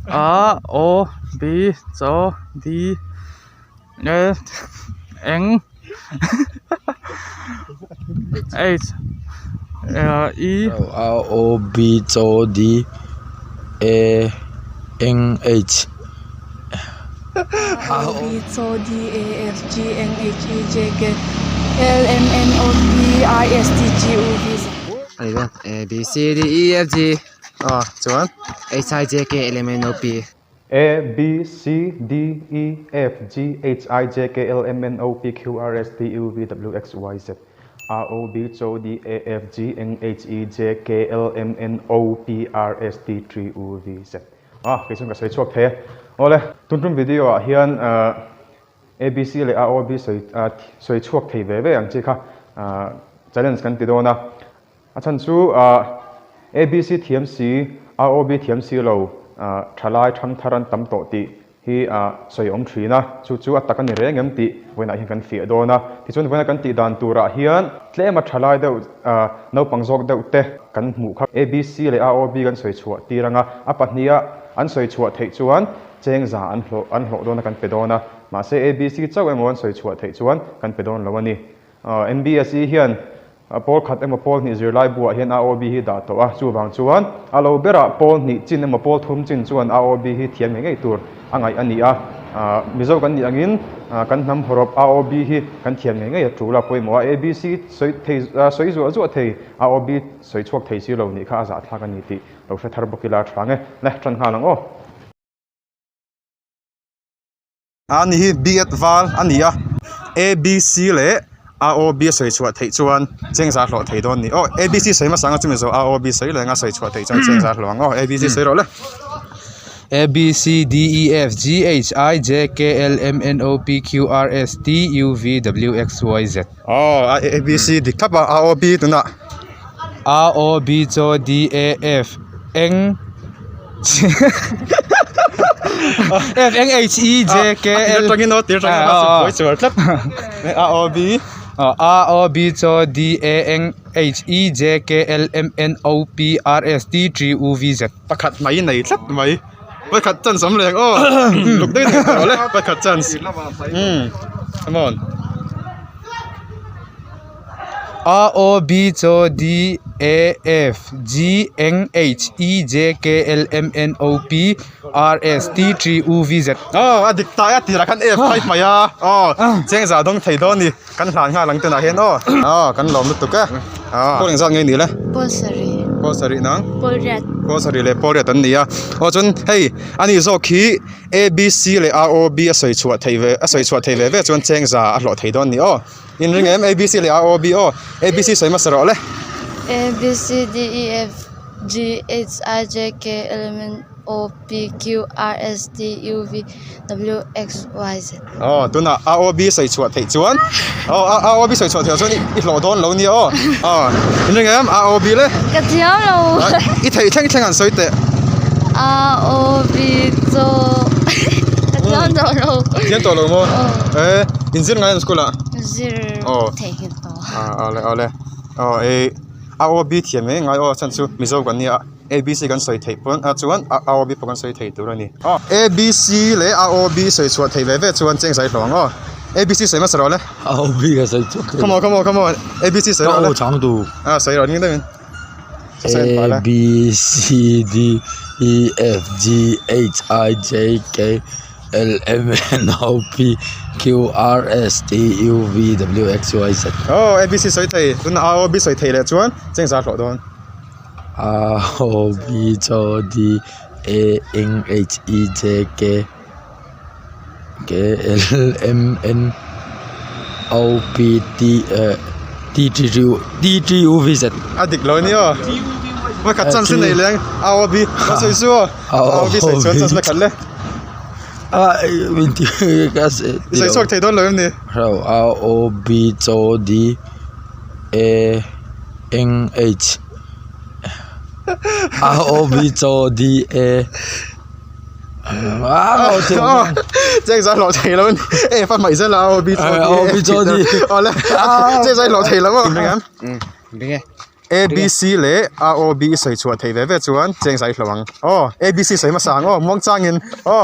A O B cho D E N H E A O B cho D E N H A B cho D A F G N H E J K L M N O P R S T G U V A B C D E F G chuẩn H I J K L M N O P A B C D E F G H I J K L M N O P Q R S T U V W X Y Z R O B cho D A F G N H E J K L M N O P R S T 3 U V Z cái chung cái sợi chuộc thế ole tun video hian A B C le R O B sợi chuộc thế về ang chi kha challenge kan ti do na chan chu A B C thiam C R O B thiam C lo thalai thang tharan tam to ti hi soi om thina chu atakan ni reng em ti wena hi kan fi do na ti chun wena kan ti dan tura hian tlema thalai deuh no pangjok deuh te kan hmu kha A B C le R O B kan soi chhuat ti ranga pahnia an soi chhuat thei chuan cheng za an hlo do na kan pe do na ma se A B C chau emon soi chhuat thei chuan kan pe don lo ani MBSE hian Paul khat ema Paul ni zirlai bua hian AOB hi da to chu wang chuan alo bera Paul ni chin ema Paul thum chin chuan AOB hi thiam ngai tur angai ani Mizo kan ni angin kan nam horop AOB hi kan thiam ngai tula poimo ABC soi thei soi zu thei AOB soi chuak thei si lo ni kha za thla kan ni ti lo hre thar bokila thrange le tran ha lang ani hi B at val ani ABC le ROB soi chuat thei chuan cheng za hlo thei don ni ABC soi ma sanga chumi zo ROB soi le nga soi chuat thei chuan cheng za hlo ABC soi ro le A B C D E F G H I J K L M N O P Q R S T U V W X Y Z ABC dik thapa ROB tuna R O B cho D A F N F N H E J K L ROB R O B cho D A N H E J K L M N O P R S T 3 U V Z pakhat mai nei thlat mai pakhat chan sam leng luk dei le pakhat chan come on R O B cho D A F G N H E J K L M N O P R S T 3 U V Z adik ta ti ra kan F kai maya cheng za dong thei don ni kan hlan nga lang tena hen kan lom lu tu ka ko leng za ngai ni le ko sari nang ko sari le por ret an ni chun hey ani zo khi A B C le R O B soi chuat thei ve chun cheng za a hlo thei don ni in ring em A B C le R O B A B C soi ma saro le A B C D E F G H I J K L M N O P Q R S T U V W X Y Z tuna ROB soi chuat thei chuan ROB soi chuat thei chuan I hlo don lo ni in ring em ROB le ka thiam lo I thei thleng an soi te ROB cho ka thiam lo thiam to lo mo in zin ngai school zir thei hin to ale ROB thiam ngai chan chu Mizo kan ni ABC kan soi thei pon chuan ROB kan soi thei tur ani ABC le ROB soi chuat thei ve chuan cheng sai hlong ABC soi ma saro le ROB ka sai chuk come on ABC soi ro le chang du soi ro ni da min A B C D E F G H I J K L M N O P Q R S T U V W X Y Z ABC soi thei tun ROB soi thei le chuan cheng sa hlo don R O B cho D A N H E J K L M N O P T 3 U V Z adik lo ni ma khat chan sin nei leng ROB ka soi su ROB soi chuan chas la khat le min ti ka se soi sok thei don lo ni R O B cho D A N H R O B cho D A cheng za lo thei lo ni phát mày ra là ROB cho D le cheng za lo thei lo mo Binge A B C เลย R O B ใส่ชัวร์ไทยเว็บชวนเจงใส่หลวงอ๋อ A B C ใส่มาสั่งอ๋อมองจ้างเงินอ๋อ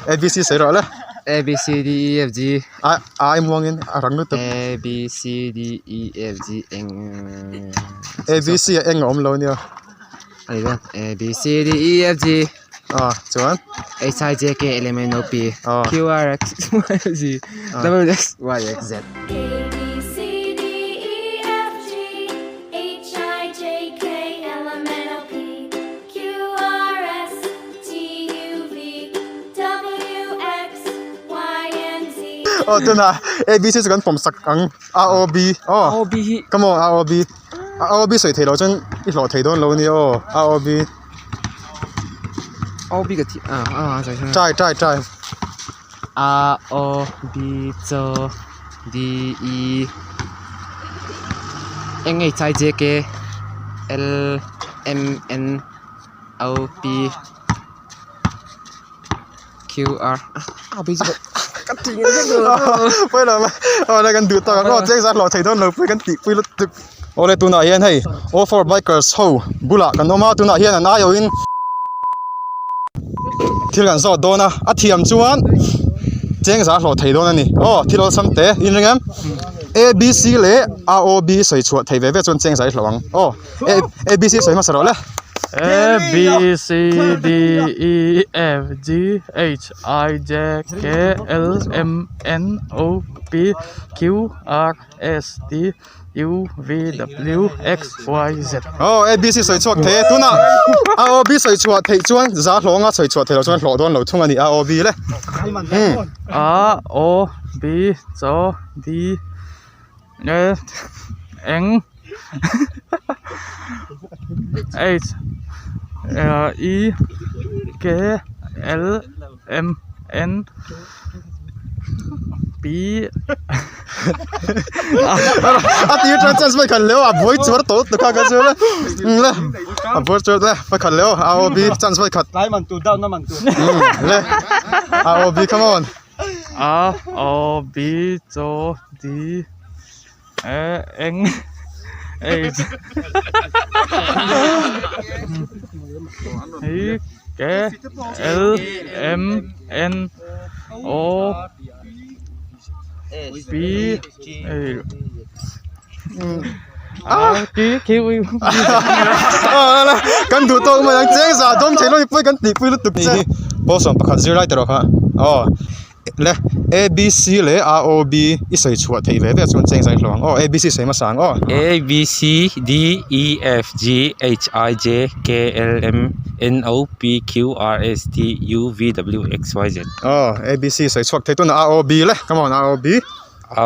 A B C ใส่รอเลย A B C D E F G มองเงินรังนึกตึก A B C D E F G เอง A B C เองอมโลเนี่ย อะไรบ้าง A B C D E F G อ๋อชวน H I J K L M N O P Q R S T U V W X Y Z A B C D E F G H I J K L M N O P Q R S T U V W X Y and Z อ๋อตัวน่ะ A B C กันผมสักอัง R O B อ๋อ O B come on R O B R O B 水提到真一落提到老呢哦 R O B O B 個 T 在 R O B 做 D E N H I J K L M N O P Q R B 做個字ไปเลยมั้ยอะไรกันดูต่อก็เจ๊สักหล่อไทยต้องเราไปกันติไปรถตึกโอ้เลยตัวไหนเห็นให้ all for bikers โหบุละกันออกมาตัวไหนเห็นน่ะอยู่อินที่กันสอดโดนนะเทียมชวนเจ๊สักหล่อไทยโดนนี่อ๋อที่เราซ้ำเตะอินยังไง A B C เลย R O B ใส่ชัวไทยเว็บจนเจ๊สักหลวงอ๋อ A B C ใส่มาสระเลย A B C D E F G H I J K L M N O P Q R S T U V W X Y Z อ๋อ A B C ใส่ชัวไทยตัวน่ะ R O B ใส่ชัวไทยจวนจะหลงอ่ะใส่ชัวไทยเราจวนหลอดโดนเราทุ่งอันนี้ R O B เลย R O B โจ D N H E K L M N P ตีทรานส์ไปขันเร็วบอยจวดโต๊ะตัวข้ากันเจอเลยเลยบอยจวดเลยไปขันเร็ว R O B จันส์ไปขัดไล่มันตูดาวน้ำมันตูเลย R O B come on R O B โจ D N H E K L M N O P Q กันดูตัวมันยังเจ๊งซะต้องใช้รถไปกันตีไปรถตึกนี่พอส่งประคันซื้อไรตัวค่ะอ๋อเลย A B C เลย R O B อีใส่ชัวไทยเว็บจนเจ๊งใส่หลวงอ๋อ A B C ใส่มาสั่งอ๋อ A B C D E F G H I J K L M N O P Q R S T U V W X Y Z อ๋อ A B C ใส่ชัวไทยตัวน่ะ R O B เลย come on R O B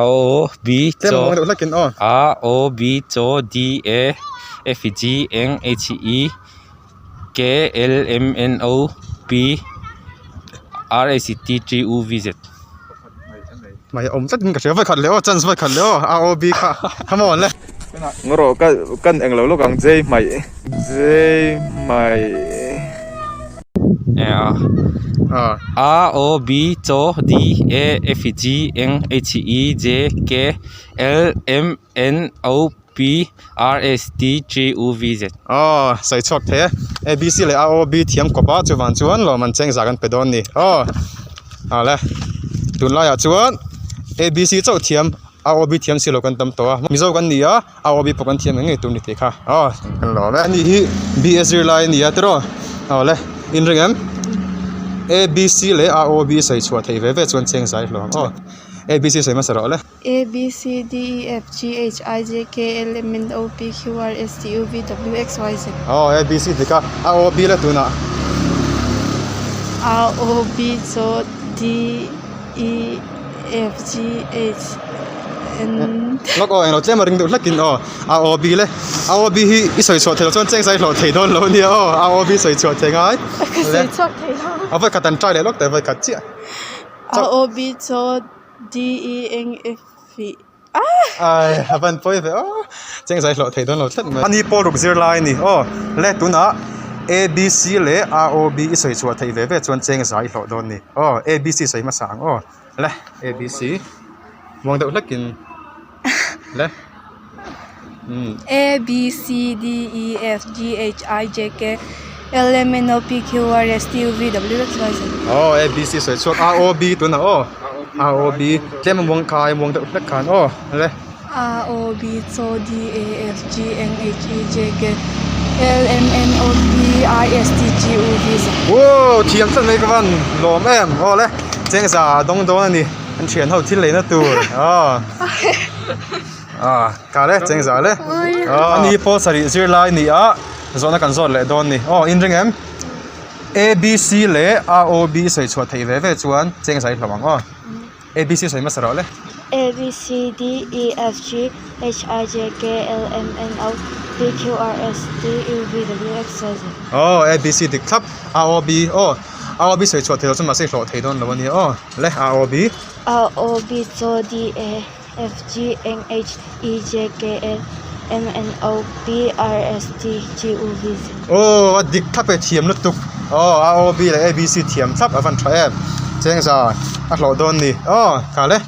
R O B เต็มมองเดี๋ยวเลิกกินอ๋อ R O B โจ D A F G N H E K L M N O P R S T G U V Z ไม่อมจัดกับเสือไปขัดเร็วจันไปขัดเร็ว R O B ค่ะ come on เลยงั้นเรากันเองเราลูกกังเจใหม่R O B โจ D A F G N H E J K L M N O P R S T G U V Z อ๋อใส่ช็อตเท A B C เลย R O B เทียมกว่าจวนจวนเรามันเจ๊งจากกันไปโดนนี่อ๋อเอาเลยตุนไล่จวน A B C เจ้าเทียม R O B เทียมสิเรากันตำตัวมิโซกันนี่อ่ะ R O B ปกันเทียมยังไงตุนนี่เตะค่ะอ๋อกันหล่อเลยอันนี้ B S R line นี่อ่ะตัวเอาเลยอินเรื่อง A B C เลย R O B ใส่ชัวไทยเว็บจวนเจ๊งใส่หลวงอ๋อ A B C ใส่มาสระเลย A B C D E F G H I J K L M N O P Q R S T U V W X Y Z อ๋อ A B C เด็กอ่ะ R O B เลยตัวน่ะ R O B โจ D E F G H N แล้วก็เราเจ๊มาริงดูลักกินอ๋อ R O B เลย R O B อีใส่ชัวไทยเราจวนเจ๊งใส่หลอดไทยโดนเราเนี่ยอ๋อ R O B ใส่ชัวไทยไง ใส่ชอบไทยเรา เอาไปขัดตันใจเลยลูกแต่ไปขัดเจี๊ย R O B โจ D E N F V บันไปไปอ๋อเจ๊งใส่หลอดไทยโดนเราทัดมาอันนี้โปรดุกเซอร์ไลน์นี่อ๋อและตัวน่ะ A B C เลย R O B อีใส่ชัวไทยเว็บจวนเจ๊งใส่หลอดโดนนี่อ๋อ A B C ใส่มาสั่งอ๋อและ A B C มองเดี๋ยวลักกินและ A B C D E F G H I J K L M N O P Q R S T U V W X Y Z A B C สวยชด R O B ตัวน่ะR O B เจ้ามันวงคายวงตะอุดขันอะไร R O B so D A F G N H E J K L M N O P I S T G U V Z โอ้เทียมสันเลยกันหลอมเลยเจ้าสาดงนี่อันเฉียนเท่าที่เลยนะตัวกาเลยเจ้าสาเลยอันนี้พอสริจิรไลนี่โซนกันโซนเลยโดนนี่อินริงA B C เลย R O B สวยชดไทยเว้ยชวนเจ้าสาระวังA B C สวยมาสระเลย A B C D E F G H I J K L M N O P Q R S T U V W X Y Z A B C ดิครับ R O B R O B สวยชดไทยเราจะมาใส่ชดไทยโดนแล้ววันนี้เลย R O B so D A F G N H E J K L M N O P R S T G U V Z ดิครับไปเทียมนุตุกR O B และ A B C เทียมครับฟันทรายเจ้าสาหลอดโดนนี่กาเลย